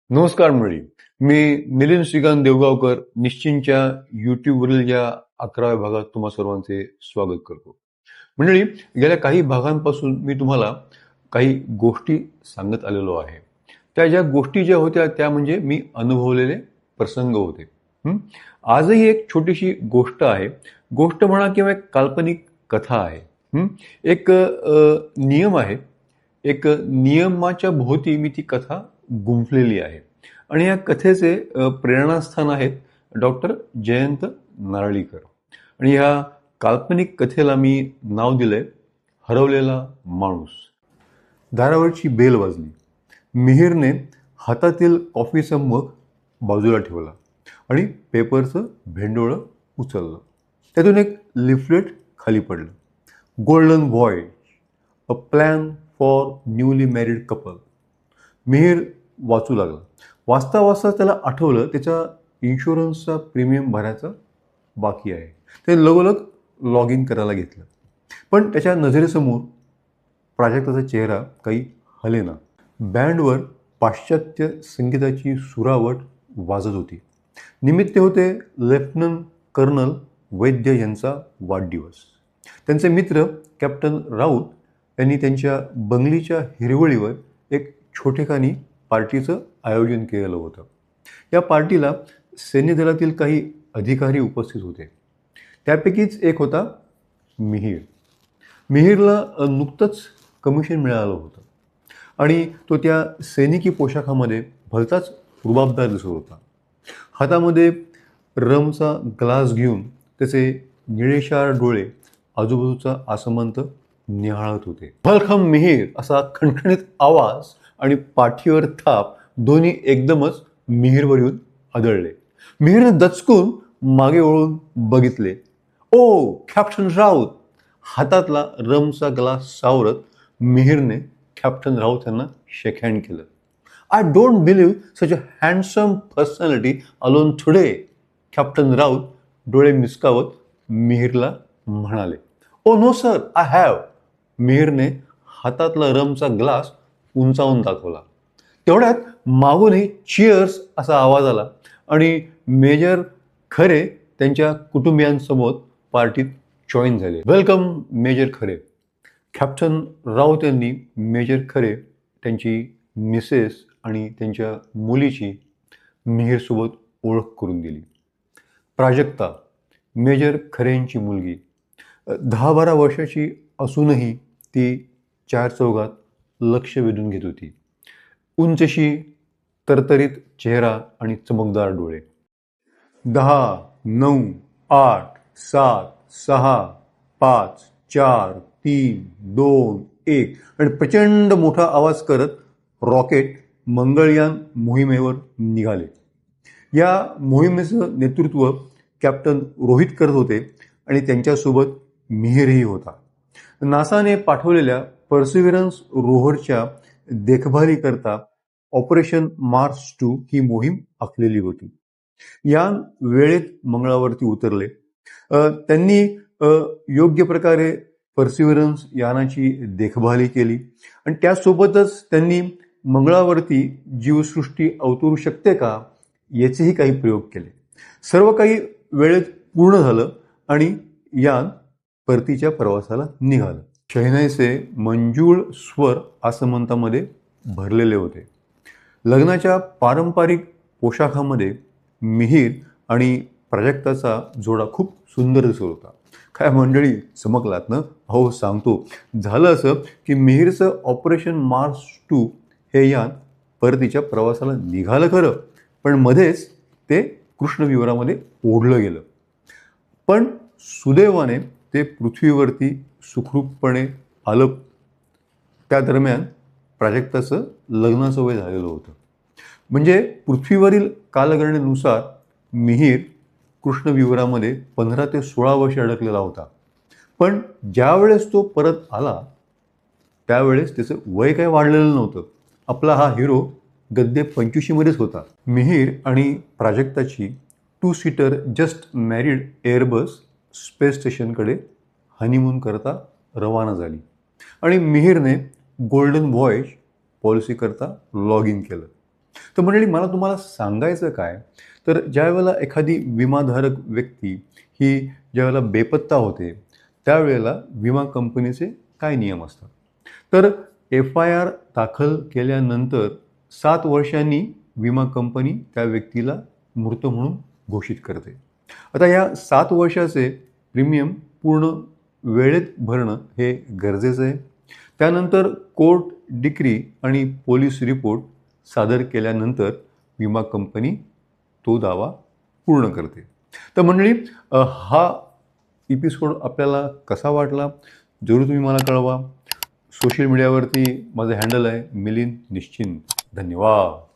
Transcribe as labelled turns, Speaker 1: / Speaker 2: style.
Speaker 1: नमस्कार मंडळी. मी मिलिंद श्रीकांत देवगावकर निश्चिंतच्या यूट्यूबवरील या 11व्या भागात तुम्हा सर्वांचे स्वागत करतो. मंडळी, गेल्या काही भागांपासून मी तुम्हाला काही गोष्टी सांगत आलेलो आहे. त्या ज्या गोष्टी ज्या होत्या त्या म्हणजे मी अनुभवलेले प्रसंग होते. आजही एक छोटीशी गोष्ट आहे. गोष्ट म्हणा किंवा एक काल्पनिक कथा आहे. एक नियम आहे. एक नियमाच्या भोवती मी ती कथा गुंफलेली आहे आणि या कथेचे प्रेरणास्थान आहेत डॉक्टर जयंत नारळीकर. आणि ह्या काल्पनिक कथेला मी नाव दिलंय हरवलेला माणूस. दारावरची बेल वाजली. मिहीरने हातातील कॉफीचं मग बाजूला ठेवला आणि पेपरचं भेंडोळं उचललं. त्यातून एक लिफलेट खाली पडलं. Golden voyage, a plan for newly married couple. Mihir वाचू लागला. वाचता वाचता त्याला आठवलं त्याचा इन्शुरन्सचा प्रीमियम भरायचा बाकी आहे. ते लगोलग लॉग इन करायला घेतलं. पण त्याच्या नजरेसमोर प्राजक्ताचा चेहरा काही हलेना. बँडवर पाश्चात्य संगीताची सुरावट वाजत होती. निमित्त होते लेफ्टनंट कर्नल वैद्य यांचा वाढदिवस. त्यांचे मित्र कॅप्टन राऊत यांनी त्यांच्या बंगलीच्या हिरवळीवर एक छोटेखानी पार्टीचं आयोजन केलेलं होतं. या पार्टीला सैन्यदलातील काही अधिकारी उपस्थित होते. त्यापैकीच एक होता मिहीर. मिहीरला नुकतंच कमिशन मिळालं होतं आणि तो त्या सैनिकी पोशाखामध्ये भलताच रुबाबदार दिसत होता. हातामध्ये रमचा ग्लास घेऊन त्याचे निळेशार डोळे आजूबाजूचा आसमंत निहाळत होते. वेलकम मिहीर असा खणखणीत आवाज आणि पाठीवर थाप दोन्ही एकदमच मिहीरवर येऊन आदळले. मिहीरने दचकून मागे वळून बघितले. Oh captain Raut. हातातला रमचा ग्लास सावरत मिहीरने कॅप्टन राऊत यांना शेक हँड केलं. I don't believe such a handsome personality alone today. Captain Raut डोळे मिसकावत मिहीरला म्हणाले. Oh no sir, I have. मिहीरने हातातला रमचा ग्लास उंचावून दाखवला. तेवढ्यात मागूनही चिअर्स असा आवाज आला आणि मेजर खरे त्यांच्या कुटुंबियांसमोर पार्टीत जॉईन झाले. वेलकम मेजर खरे. कॅप्टन राऊत यांनी मेजर खरे त्यांची मिसेस आणि त्यांच्या मुलीची मिहीरसोबत ओळख करून दिली. प्राजक्ता, मेजर खरेंची मुलगी. 10-12 वर्षाची असूनही ती चार चौघात लक्ष वेधून घेत होती. उंचशी, तरतरीत चेहरा आणि चमकदार डोळे. 10, 9, 8, 7, 6, 5, 4, 3, 2, 1 आणि प्रचंड मोठा आवाज करत रॉकेट मंगळयान मोहिमेवर निघाले. या मोहिमेचं नेतृत्व कॅप्टन रोहित करत होते आणि त्यांच्यासोबत मिहीरही होता. नासाने पाठवलेल्या पर्सिव्हरन्स रोव्हरच्या देखभालीकरता ऑपरेशन मार्स 2 ही मोहीम आखलेली होती. यान वेळेत मंगळावरती उतरले. त्यांनी योग्य प्रकारे पर्सिव्हरन्स यानाची देखभाली केली आणि त्यासोबतच त्यांनी मंगळावरती जीवसृष्टी अवतरू शकते का याचेही काही प्रयोग केले. सर्व काही वेळेत पूर्ण झालं आणि यान परतीच्या प्रवासाला निघालं. शहनाईचे मंजूळ स्वर आसमंतामध्ये भरलेले होते. लग्नाच्या पारंपरिक पोशाखामध्ये मिहीर आणि प्राजक्ताचा जोडा खूप सुंदर दिसत होता. काय मंडळी, चमकलात ना? हो सांगतो. झालं असं की मिहीरचं ऑपरेशन मार्स 2 हे यान परतीच्या प्रवासाला निघालं खरं, पण मध्येच ते कृष्णविवरामध्ये ओढलं गेलं. पण सुदैवाने ते पृथ्वीवरती सुखरूपपणे आलं. त्या दरम्यान प्राजक्ताचं लग्नाचं वय झालेलं होतं. म्हणजे पृथ्वीवरील कालगणनेनुसार मिहीर कृष्णविवरामध्ये 15 ते 16 वर्ष अडकलेला होता. पण ज्यावेळेस तो परत आला त्यावेळेस त्याचं वय काही वाढलेलं नव्हतं. आपला हा हिरो गद्दे 25मध्येच होता. मिहीर आणि प्राजक्ताची 2 seater just married Airbus space स्टेशनकडे हनीमून करता रवाना झाली आणि मिहीरने गोल्डन व्हॉयज पॉलिसी करता लॉग इन केलं. तर मंडळी, मला तुम्हाला सांगायचं काय, तर ज्यावेळेला एखादी विमाधारक व्यक्ती ही ज्यावेळेला बेपत्ता होते, त्यावेळेला विमा कंपनीचे काय नियम असतात. तर एफ-आय-आर दाखल केल्यानंतर 7 वर्षांनी विमा कंपनी त्या व्यक्तीला मृत म्हणून घोषित करते. आता या 7 वर्षाचे प्रीमियम पूर्ण वेळेत भरणं हे गरजेचं आहे. त्यानंतर कोर्ट डिक्री आणि पोलीस रिपोर्ट सादर केल्यानंतर विमा कंपनी तो दावा पूर्ण करते. तर मंडळी, हा एपिसोड आपल्याला कसा वाटला जरूर तुम्ही मला कळवा. सोशल मीडियावरती माझं हँडल आहे मिलिंद निश्चिंत. धन्यवाद.